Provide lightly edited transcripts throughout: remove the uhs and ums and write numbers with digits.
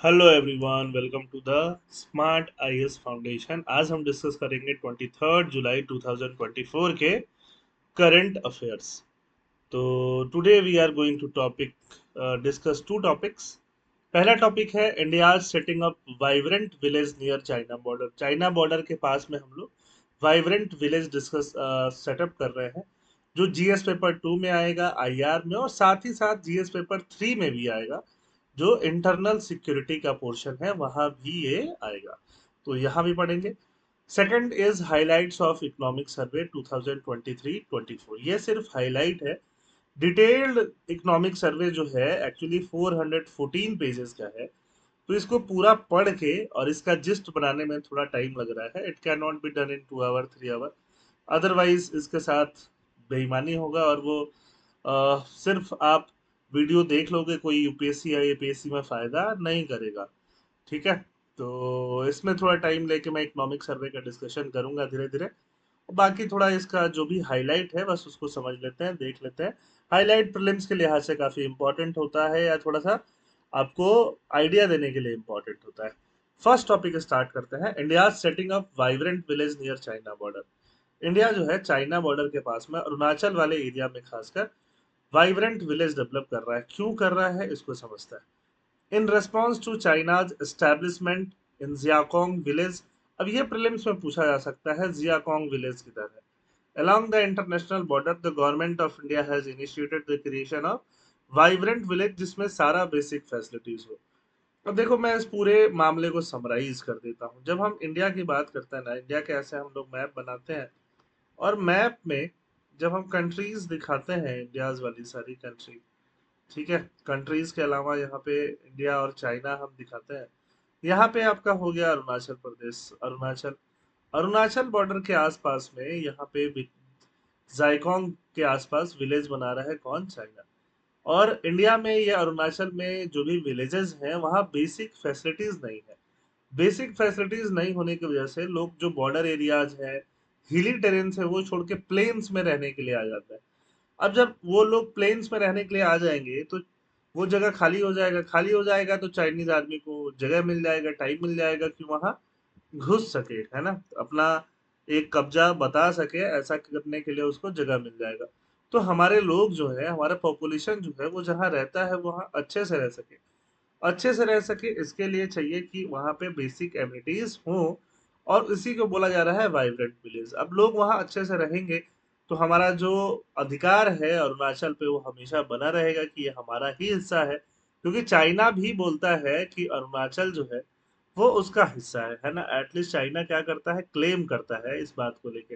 Hello everyone, welcome to the smart IAS foundation. आज हम discuss करेंगे 23 जुलाई 2024 के करंट अफेयर्स। तो today we are going to topic discuss two topics. पहला टॉपिक है India setting up vibrant village near China border. China border के पास में हम लोग वाइब्रेंट विलेज डिस्कस सेटअप कर रहे हैं, जो जीएस पेपर 2 में आएगा, आईआर में, और साथ ही साथ जीएस पेपर 3 में भी आएगा। जो इंटरनल सिक्योरिटी का पोर्शन है वहां भी ये आएगा, तो यहाँ भी पढ़ेंगे। Second is highlights of economic survey 2023-24। ये सिर्फ हाईलाइट है। डिटेल्ड इकोनॉमिक सर्वे जो है एक्चुअली 414 पेजेस का है, तो इसको पूरा पढ़ के और इसका जिस्ट बनाने में थोड़ा टाइम लग रहा है। It can not be done in 2 hour 3 hour, otherwise इसके साथ बेईमानी होगा और वो सिर्फ आप वीडियो देख लोगे, कोई यूपीएससी या एपीएससी में फायदा नहीं करेगा। ठीक है, तो इसमें थोड़ा टाइम लेके मैं इकोनॉमिक सर्वे का डिस्कशन करूंगा धीरे धीरे। बाकी थोड़ा इसका जो भी हाईलाइट है बस उसको समझ लेते हैं, देख लेते हैं। हाईलाइट प्रीलिम्स के लिहाज से काफी इंपॉर्टेंट होता है, या थोड़ा सा आपको आइडिया देने के लिए इंपॉर्टेंट होता है। फर्स्ट टॉपिक स्टार्ट करते हैं। India setting up vibrant village near China border. India जो है चाइना बॉर्डर के पास में अरुणाचल वाले एरिया में खासकर वाइब्रेंट विलेज डेवलप कर रहा है। क्यों कर रहा है इसको समझता है। In response to China's establishment in Xiaokang village. अब ये प्रीलिम्स में पूछा जा सकता है, जियाकोंग विलेज किधर है। Along the international border, the government of India has initiated the creation of vibrant village जिसमें सारा बेसिक फैसिलिटीज हो। अब देखो, मैं इस पूरे मामले को समराइज कर देता हूँ। जब हम इंडिया की बात करते हैं ना, इंडिया के ऐसे हम लोग मैप बनाते हैं, और मैप में जब हम कंट्रीज दिखाते हैं, इंडियाज वाली सारी कंट्री, ठीक है, कंट्रीज के अलावा यहाँ पे इंडिया और चाइना हम दिखाते हैं। यहाँ पे आपका हो गया अरुणाचल प्रदेश। अरुणाचल अरुणाचल बॉर्डर के आसपास में यहाँ पे जाइकोंग के आसपास विलेज बना रहा है कौन? चाइना। और इंडिया में ये अरुणाचल में जो भी विलेजेस हैं वहाँ बेसिक फैसिलिटीज नहीं है। बेसिक फैसिलिटीज नहीं होने की वजह से लोग जो बॉर्डर एरियाज है, हिली टेरेन है, वो छोड़ के प्लेन्स में रहने के लिए आ जाते हैं। अब जब वो लोग प्लेन्स में रहने के लिए आ जाएंगे तो वो जगह खाली हो जाएगा। खाली हो जाएगा तो चाइनीज आर्मी को जगह मिल जाएगा, टाइम मिल जाएगा कि वहां घुस सके, है ना, अपना एक कब्जा बता सके। ऐसा करने के लिए उसको जगह मिल जाएगा। तो हमारे लोग जो है, हमारा पॉपुलेशन जो है, वो जहाँ रहता है वहाँ अच्छे से रह सके। अच्छे से रह सके इसके लिए चाहिए कि वहाँ पे बेसिक एमिनिटीज हो, और इसी को बोला जा रहा है वाइब्रेंट विलेज। अब लोग वहाँ अच्छे से रहेंगे तो हमारा जो अधिकार है अरुणाचल पे वो हमेशा बना रहेगा कि ये हमारा ही हिस्सा है, क्योंकि चाइना भी बोलता है कि अरुणाचल जो है वो उसका हिस्सा है ना। एटलीस्ट चाइना क्या करता है, क्लेम करता है इस बात को लेके।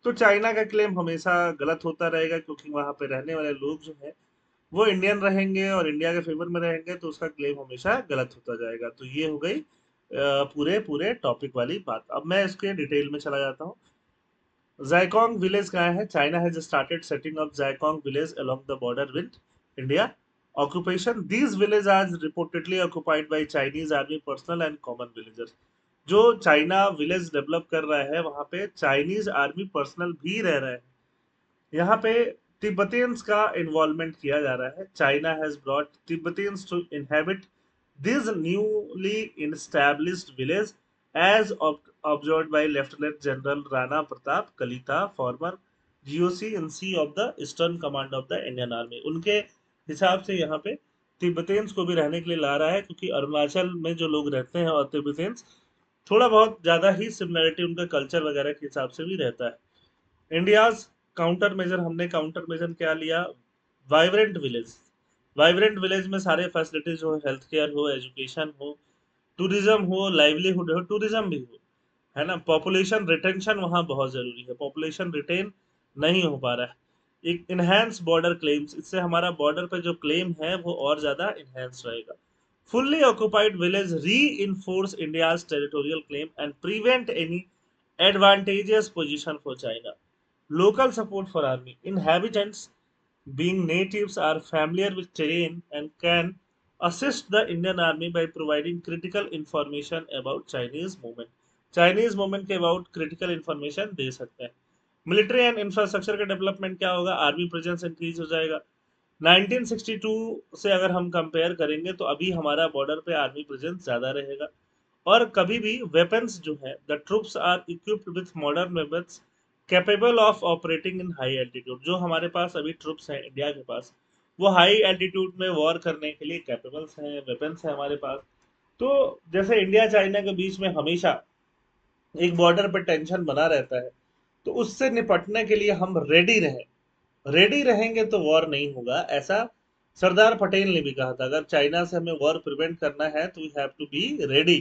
तो चाइना का क्लेम हमेशा गलत होता रहेगा, क्योंकि वहां पे रहने वाले लोग जो है वो इंडियन रहेंगे और इंडिया के फेवर में रहेंगे, तो उसका क्लेम हमेशा गलत होता जाएगा। तो ये हो गई पूरे पूरे टॉपिक वाली बात। अब मैं इसके डिटेल में चला जाता हूँ। जाइकोंग विलेज कहाँ है? China has started setting up Xiaokang village along the border with India. Occupation: these villages are reportedly occupied by Chinese army personnel and common villagers. जो चाइना विलेज डेवलप कर रहा है वहां पे चाइनीज आर्मी पर्सनल भी रह रहे हैं। यहाँ पे तिब्बतियंस का इन्वॉल्वमेंट किया जा रहा है। China has brought Tibetans to inhabit this newly established village as observed by Lieutenant General Rana Pratap Kalita, former GOC in C of the Eastern Command of the Indian Army। उनके हिसाब से यहाँ पे तिब्बतियंस को भी रहने के लिए ला रहा है, क्योंकि अरुणाचल में जो लोग रहते हैं और तिब्बतियंस, थोड़ा बहुत ज्यादा ही सिमिलरिटी उनका कल्चर वगैरह के हिसाब से भी रहता है। इंडियाज काउंटर मेजर, हमने काउंटर मेजर क्या लिया? Vibrant village. वाइब्रेंट विलेज में सारे फैसिलिटीज हो, हेल्थ केयर हो, एजुकेशन हो, टूरिज्म हो, लाइवलीहुड हो, टूरिज्म भी हो, है ना। पॉपुलेशन रिटेंशन वहाँ बहुत जरूरी है, पॉपुलेशन रिटेन नहीं हो पा रहा है। एक इनहेंस बॉर्डर क्लेम्स, इससे हमारा बॉर्डर पे जो क्लेम है वो और ज्यादा इनहेंस रहेगा। फुल्ली ऑक्युपाइड विलेज री enforce India's territorial claim and prevent any advantageous position for China. Local support for army. Inhabitants, being natives, are familiar with terrain and can assist the Indian army by providing critical information about Chinese movement. Chinese movement के about critical information दे सकते हैं। Military and infrastructure का development क्या होगा? Army presence increase हो जाएगा। 1962 से अगर हम कंपेयर करेंगे तो अभी हमारा बॉर्डर पे आर्मी प्रेजेंस ज़्यादा रहेगा। और कभी भी वेपन्स जो है, the troops are equipped with modern weapons capable of operating in high altitude. जो हमारे पास अभी ट्रूप्स हैं इंडिया के पास, वो हाई एल्टीट्यूड में वॉर करने के लिए कैपेबल्स हैं, वेपन्स हैं हमारे पास। तो जैसे इंडिया चाइना के बीच में हमेशा एक बॉर्डर पर टेंशन बना रहता है, तो उससे निपटने के लिए हम रेडी रहें। रेडी रहेंगे तो वॉर नहीं होगा, ऐसा सरदार पटेल ने भी कहा था। अगर चाइना से हमें वॉर प्रिवेंट करना है तो we have to be ready.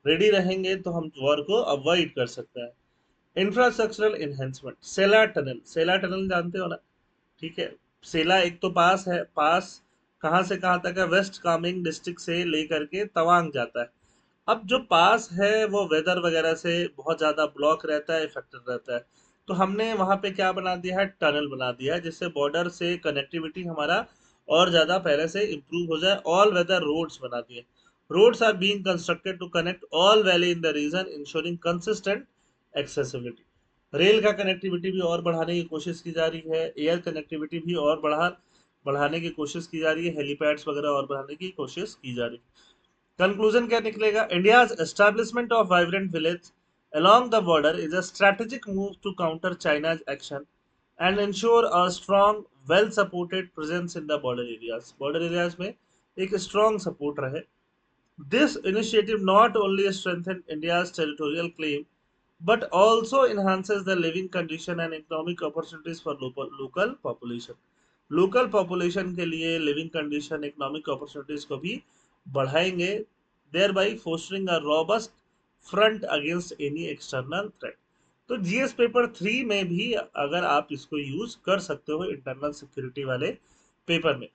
Ready रहेंगे तो हम वॉर को अवॉइड कर सकते हैं। इंफ्रास्ट्रक्चरल इन्हेंसमेंट, सेला टनल जानते हो ना? ठीक है। सेला एक तो पास है, पास कहाँ से कहाँ तक है, वेस्ट कामेंग डिस्ट्रिक्ट से लेकर के तवांग जाता है। अब जो पास है वो वेदर वगैरह से बहुत ज़्यादा ब्लॉक रहता है, इफेक्टेड रहता है। तो हमने वहाँ पे क्या बना दिया है, टनल बना दिया है, जिससे बॉर्डर से कनेक्टिविटी हमारा और ज़्यादा पहले से इम्प्रूव हो जाए। ऑल वेदर रोड्स बना दिए। Roads are being constructed to connect all valley in the region, ensuring consistent accessibility. Rail का कनेक्टिविटी भी और बढ़ाने की कोशिश की जा रही है, एयर कनेक्टिविटी भी और बढ़ाने की कोशिश की जा रही है, हेलीपैड्स वगैरह और बढ़ाने की कोशिश की जा रही है। कंक्लूजन क्या निकलेगा? India's establishment of vibrant village along the border is a strategic move to counter China's action and ensure a strong, well-supported presence in the border areas. Border areas में एक strong support रहे। This initiative not only strengthens India's territorial claim but also enhances the living condition and economic opportunities for local population. Local population के लिए living condition, economic opportunities को भी बढ़ाएंगे, thereby fostering a robust front against any external threat. तो GS paper 3 में भी अगर आप इसको यूज कर सकते हो इंटरनल सिक्योरिटी वाले पेपर में।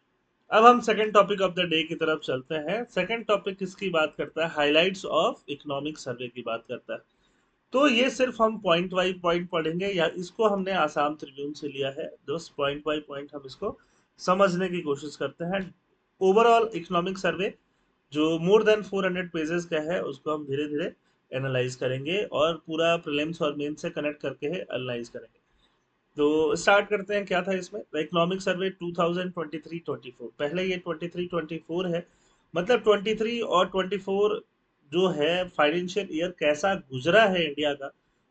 अब हम second topic of the day की तरफ चलते हैं। सेकंड टॉपिक किसकी बात करता है? हाइलाइट्स ऑफ इकोनॉमिक सर्वे की बात करता है। तो ये सिर्फ हम पॉइंट बाई पॉइंट पढ़ेंगे, या इसको हमने आसाम ट्रिब्यून से लिया है। दोस्त पॉइंट बाई पॉइंट हम इसको समझने की कोशिश करते हैं। ओवरऑल इकोनॉमिक सर्वे जो मोर देन 400 पेजेस का है, उसको हम धीरे धीरे एनालाइज करेंगे और पूरा प्रीलिम्स और मेन से कनेक्ट करके एनालाइज करेंगे। तो स्टार्ट करते हैं। क्या था इसमें? Economic survey 2023-24। पहले ये 23-24 है, मतलब 23 और 24 जो है फाइनेंशियल ईयर कैसा गुजरा है इंडिया का,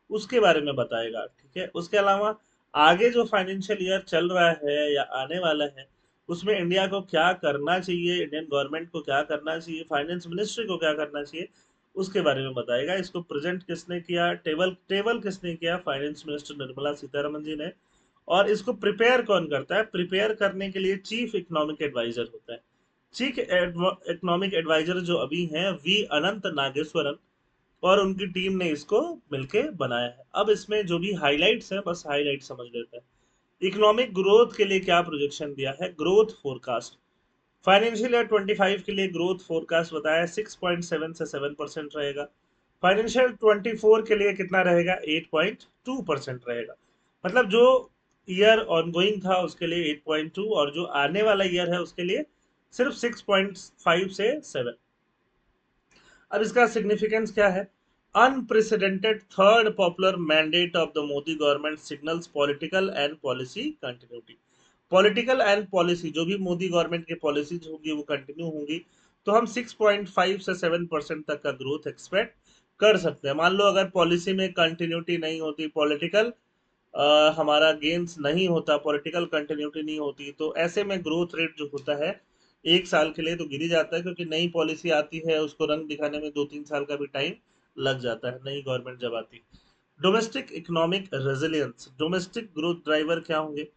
उसके बारे में बताएगा। ठीक है। उसके अलावा आगे जो फाइनेंशियल ईयर चल रहा है या आने वाला है, उसमें इंडिया को क्या करना चाहिए, इंडियन गवर्नमेंट को क्या करना चाहिए, फाइनेंस मिनिस्ट्री को क्या करना चाहिए, उसके बारे में बताएगा। इसको प्रेजेंट किसने किया, टेबल टेबल किसने किया? फाइनेंस मिनिस्टर निर्मला सीतारमन जी ने। और इसको प्रिपेयर कौन करता है? प्रिपेयर करने के लिए चीफ इकोनॉमिक एडवाइजर होता है। चीफ इकोनॉमिक एडवाइजर जो अभी हैं, वी अनंत नागेश्वरन, और उनकी टीम ने इसको मिलके बनाया है। अब इसमें जो भी हाइलाइट्स हैं, बस हाइलाइट समझ लेते हैं। इकोनॉमिक ग्रोथ के लिए क्या प्रोजेक्शन दिया है? ग्रोथ फोरकास्ट फाइनेंशियल ईयर 25 के लिए ग्रोथ फोरकास्ट बताया 6.7 से 7% रहेगा। फाइनेंशियल 24 के लिए कितना रहेगा? 8.2% रहेगा। मतलब जो ईयर ऑनगोइंग था उसके लिए 8.2, और जो आने वाला ईयर है उसके लिए सिर्फ 6.5 से 7। अब इसका सिग्निफिकेंस क्या है? Unprecedented third popular mandate of the Modi government signals political and policy continuity. Political and policy, जो भी मोदी गवर्नमेंट की पॉलिसीज होगी वो कंटिन्यू होंगी। तो हम 6.5 से 7% तक का ग्रोथ एक्सपेक्ट कर सकते हैं। मान लो अगर पॉलिसी में कंटिन्यूटी नहीं होती, पॉलिटिकल हमारा गेन्स नहीं होता, पॉलिटिकल कंटिन्यूटी नहीं होती, तो ऐसे में ग्रोथ रेट जो होता है एक साल के लिए तो गिर ही जाता है, क्योंकि नई पॉलिसी आती है, उसको रंग दिखाने में 2-3 साल का भी टाइम लग जाता है, नई गवर्नमेंट जब आती है। Domestic economic resilience, domestic growth driver क्या होंगे?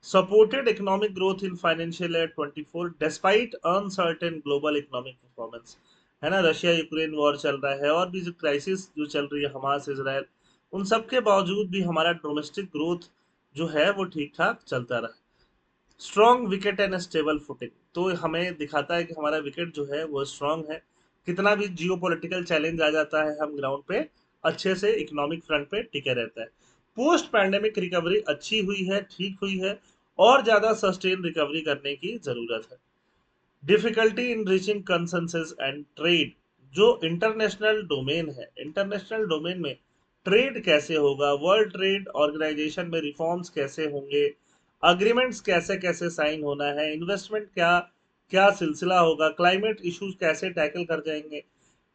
Supported economic growth in financial year 24 despite uncertain global economic performance. है ना, रशिया यूक्रेन वॉर चल रहा है, और भी जो क्राइसिस जो चल रही है, हमास इसराइल, उन सब के बावजूद भी हमारा डोमेस्टिक ग्रोथ जो है वो ठीक ठाक चलता रहा। Strong wicket and stable footing, तो हमें दिखाता है कि हमारा विकेट जो है वो स्ट्रॉन्ग है। कितना भी जियो पॉलिटिकल चैलेंज आ जाता है, हम ग्राउंड पे अच्छे से इकोनॉमिक फ्रंट पे टिके रहता है। पोस्ट पैंडेमिक रिकवरी अच्छी हुई है, ठीक हुई है, और ज्यादा सस्टेन रिकवरी करने की जरूरत है। Difficulty in reaching consensus and trade, जो इंटरनेशनल डोमेन है, इंटरनेशनल डोमेन में ट्रेड कैसे होगा, वर्ल्ड ट्रेड ऑर्गेनाइजेशन में रिफॉर्म्स कैसे होंगे, अग्रीमेंट्स कैसे कैसे साइन होना है, इन्वेस्टमेंट क्या क्या सिलसिला होगा, क्लाइमेट इश्यूज कैसे टैकल कर जाएंगे।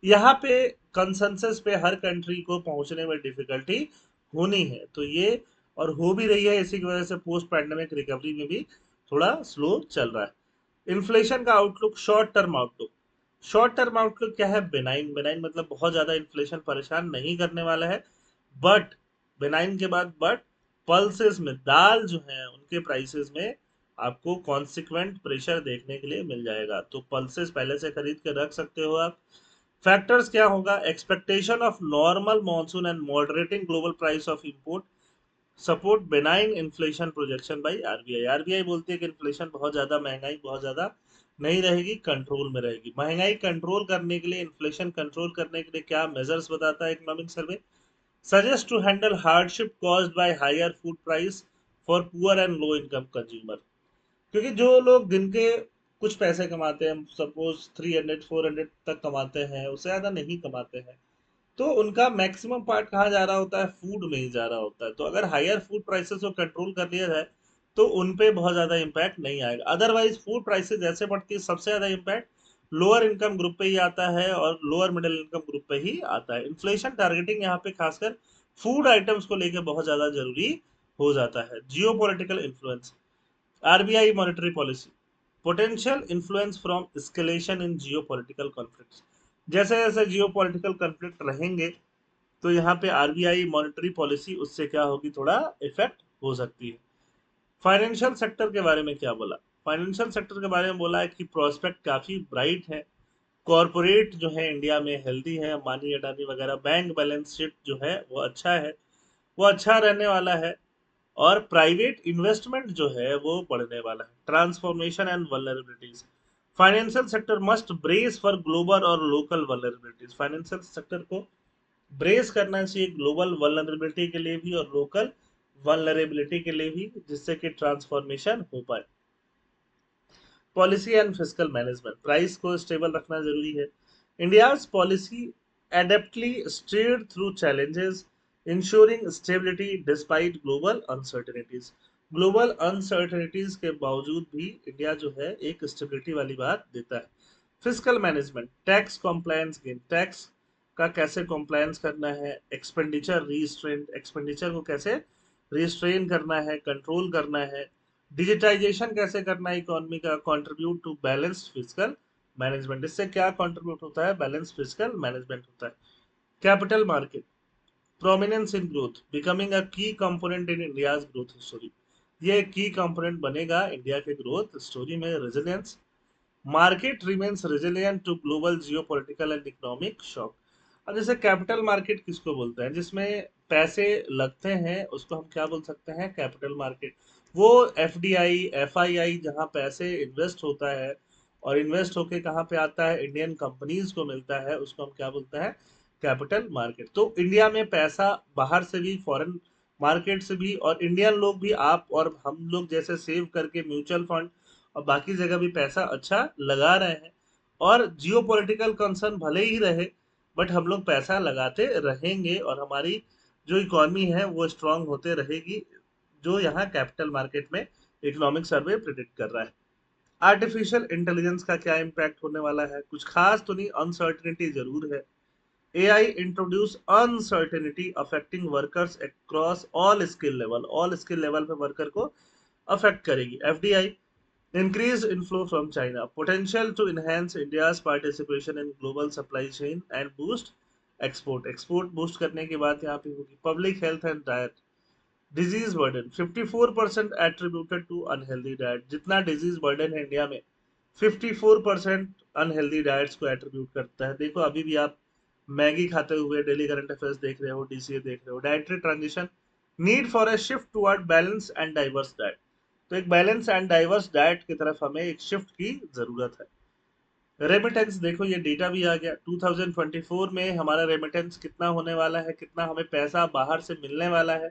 यहाँ पे कंसेंसस पे हर कंट्री को पहुंचने में डिफिकल्टी होनी है, तो ये और हो भी रही है, इसी की वजह से पोस्ट पैंडेमिक रिकवरी में भी थोड़ा स्लो चल रहा है। इन्फ्लेशन का outlook, short term outlook. Short term outlook क्या है? बेनाइन। बेनाइन मतलब बहुत ज्यादा इन्फ्लेशन परेशान नहीं करने वाला है, बट बेनाइन के बाद बट पल्सेस में, दाल जो है उनके प्राइसेस में आपको कॉन्सिक्वेंट प्रेशर देखने के लिए मिल जाएगा, तो पल्सेस पहले से खरीद के रख सकते हो आप। फैक्टर्स क्या होगा? Expectation of normal monsoon and moderating global price of import support benign inflation projection by RBI. RBI बोलती है कि इन्फ्लेशन बहुत ज्यादा, महंगाई बहुत ज्यादा नहीं रहेगी, कंट्रोल में रहेगी। महंगाई कंट्रोल करने के लिए, इन्फ्लेशन कंट्रोल करने के लिए क्या मेजर्स बताता है economic survey? Suggest to handle hardship caused by higher food price for poor and low income consumer. क्योंकि जो लोग दिन के कुछ पैसे कमाते हैं, सपोज 300 400 तक कमाते हैं, उससे ज्यादा नहीं कमाते हैं, तो उनका मैक्सिमम पार्ट कहाँ जा रहा होता है? फूड में ही जा रहा होता है। तो अगर हायर फूड प्राइसेस को कंट्रोल कर लिया जाए तो उन पे बहुत ज्यादा इम्पैक्ट नहीं आएगा। अदरवाइज फूड प्राइसेस जैसे बढ़ती है, सबसे ज्यादा इम्पैक्ट लोअर इनकम ग्रुप पे ही आता है और लोअर मिडिल इनकम ग्रुप पे ही आता है। इन्फ्लेशन टारगेटिंग यहाँ पे खासकर फूड आइटम्स को लेकर बहुत ज्यादा जरूरी हो जाता है। जियो political influence, RBI monetary policy, potential influence from escalation in geopolitical conflicts. जैसे जैसे जियोपॉलिटिकल कॉन्फ्लिक्ट रहेंगे, तो यहाँ पे आरबीआई मॉनेटरी पॉलिसी उससे क्या होगी, थोड़ा इफेक्ट हो सकती है। फाइनेंशियल सेक्टर के बारे में क्या बोला? फाइनेंशियल सेक्टर के बारे में बोला है कि प्रोस्पेक्ट काफी ब्राइट है। कॉरपोरेट जो है इंडिया में हेल्दी है, अंबानी अडानी वगैरह। बैंक बैलेंस शीट जो है वो अच्छा है, वो अच्छा रहने वाला है। और प्राइवेट इन्वेस्टमेंट जो है वो बढ़ने वाला है। Transformation and vulnerabilities, financial sector must brace for global और लोकल वल्नरेबिलिटीज। फाइनेंशियल सेक्टर को ब्रेस करना चाहिए ग्लोबल वल्नरेबिलिटी के लिए भी और लोकल वल्नरेबिलिटी के लिए भी, जिससे कि ट्रांसफॉर्मेशन हो पाए। Policy and fiscal management, price को स्टेबल रखना जरूरी है। India's policy adeptly steered through challenges, ensuring stability despite global uncertainties. Global uncertainties के बावजूद भी इंडिया जो है एक स्टेबिलिटी वाली बात देता है। Fiscal management, tax compliance gain, tax का कैसे कॉम्प्लायंस करना है, एक्सपेंडिचर रिस्ट्रेन, एक्सपेंडिचर को कैसे रिस्ट्रेन करना है, कंट्रोल करना है, डिजिटाइजेशन कैसे करना है इकोनॉमी का, contribute to balanced fiscal management. इससे क्या कंट्रीब्यूट होता है? बैलेंस फिस्कल मैनेजमेंट होता है। Capital market, prominence in growth, becoming a key component in India's growth story. ये एक की कंपोनेंट बनेगा इंडिया के ग्रोथ स्टोरी में। Resilience, market remains resilient to global geopolitical and economic shock. अब जैसे capital market किसको बोलते हैं? जिसमें पैसे लगते हैं उसको हम क्या बोल सकते हैं? Capital market. वो एफडीआई एफआईआई जहां पैसे इन्वेस्ट होता है, और इन्वेस्ट होके कहाँ पे आता है? इंडियन कंपनीज को मिलता है, उसको हम क्या बोलते हैं? Capital market. तो इंडिया में पैसा बाहर से भी, फॉरेन मार्केट से भी, और इंडियन लोग भी, आप और हम लोग जैसे सेव करके म्यूचुअल फंड और बाकी जगह भी पैसा अच्छा लगा रहे हैं। और जियो पॉलिटिकल कंसर्न भले ही रहे, बट हम लोग पैसा लगाते रहेंगे और हमारी जो इकोनॉमी है वो स्ट्रांग होते रहेगी, जो यहाँ कैपिटल मार्केट में इकोनॉमिक सर्वे प्रिडिक्ट कर रहा है। आर्टिफिशियल इंटेलिजेंस का क्या इम्पैक्ट होने वाला है? कुछ खास तो नहीं, अनसर्टिनिटी जरूर है। AI introduce uncertainty affecting workers across all skill level. All skill level पे वर्कर को अफेक्ट करेगी। FDI, increased inflow from China, potential to enhance India's participation in global supply chain and boost export। export boost करने की बात यहाँ पे होगी। public health and diet, disease burden 54% attributed to unhealthy diet। जितना disease burden है India में, 54% unhealthy diets को एट्रीब्यूट करता है। देखो अभी भी आप मैगी खाते हुए डेली करंट अफेयर्स देख रहे हो, डीसीए देख रहे हो। Dietary transition, need for a shift toward balance and diverse diet. तो एक बैलेंस एंड डाइवर्स डाइट की तरफ हमें एक शिफ्ट की जरूरत है। रेमिटेंस, देखो ये डेटा भी आ गया 2024 में हमारा रेमिटेंस कितना होने वाला है, कितना हमें पैसा बाहर से मिलने वाला है।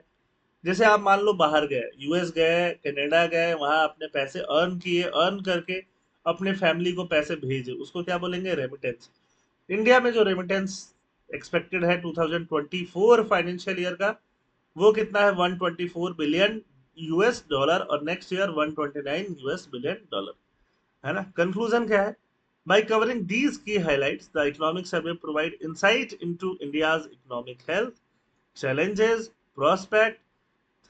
जैसे आप मान लो बाहर गए, यूएस गए, कनाडा गए, वहां अपने पैसे अर्न किए, अर्न करके अपने फैमिली को पैसे भेजे, उसको क्या बोलेंगे? रेमिटेंस। इंडिया में जो रेमिटेंस एक्सपेक्टेड है 2024 फाइनेंशियल ईयर का, वो कितना है? 124 बिलियन यूएस डॉलर और next year 129 US billion dollar, है ना। कंक्लूजन क्या है? बाय कवरिंग दीज की highlights the economic survey provide insight into India's economic health, challenges, prospect,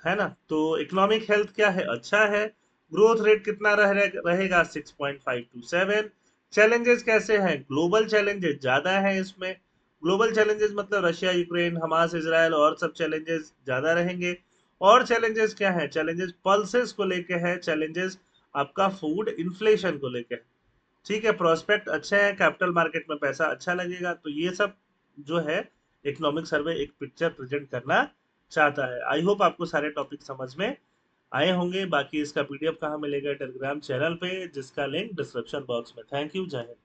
है ना। तो इकोनॉमिक हेल्थ क्या है? अच्छा है। ग्रोथ रेट कितना रहेगा? 6.527। चैलेंजेस कैसे हैं? ग्लोबल चैलेंजेस ज्यादा है इसमें। ग्लोबल चैलेंजेस मतलब रशिया यूक्रेन हमास इसराइल और सब चैलेंजेस ज्यादा रहेंगे। और चैलेंजेस क्या है? चैलेंजेस पल्सेस को लेके है, चैलेंजेस आपका फूड इन्फ्लेशन को लेके है। ठीक है, प्रोस्पेक्ट अच्छे हैं, कैपिटल मार्केट में पैसा अच्छा लगेगा। तो ये सब जो है इकोनॉमिक सर्वे एक पिक्चर प्रेजेंट करना चाहता है। आई होप आपको सारे टॉपिक समझ में आए होंगे। बाकी इसका पीडीएफ कहाँ मिलेगा? टेलीग्राम चैनल पे, जिसका लिंक डिस्क्रिप्शन बॉक्स में। थैंक यू, जय हिंद।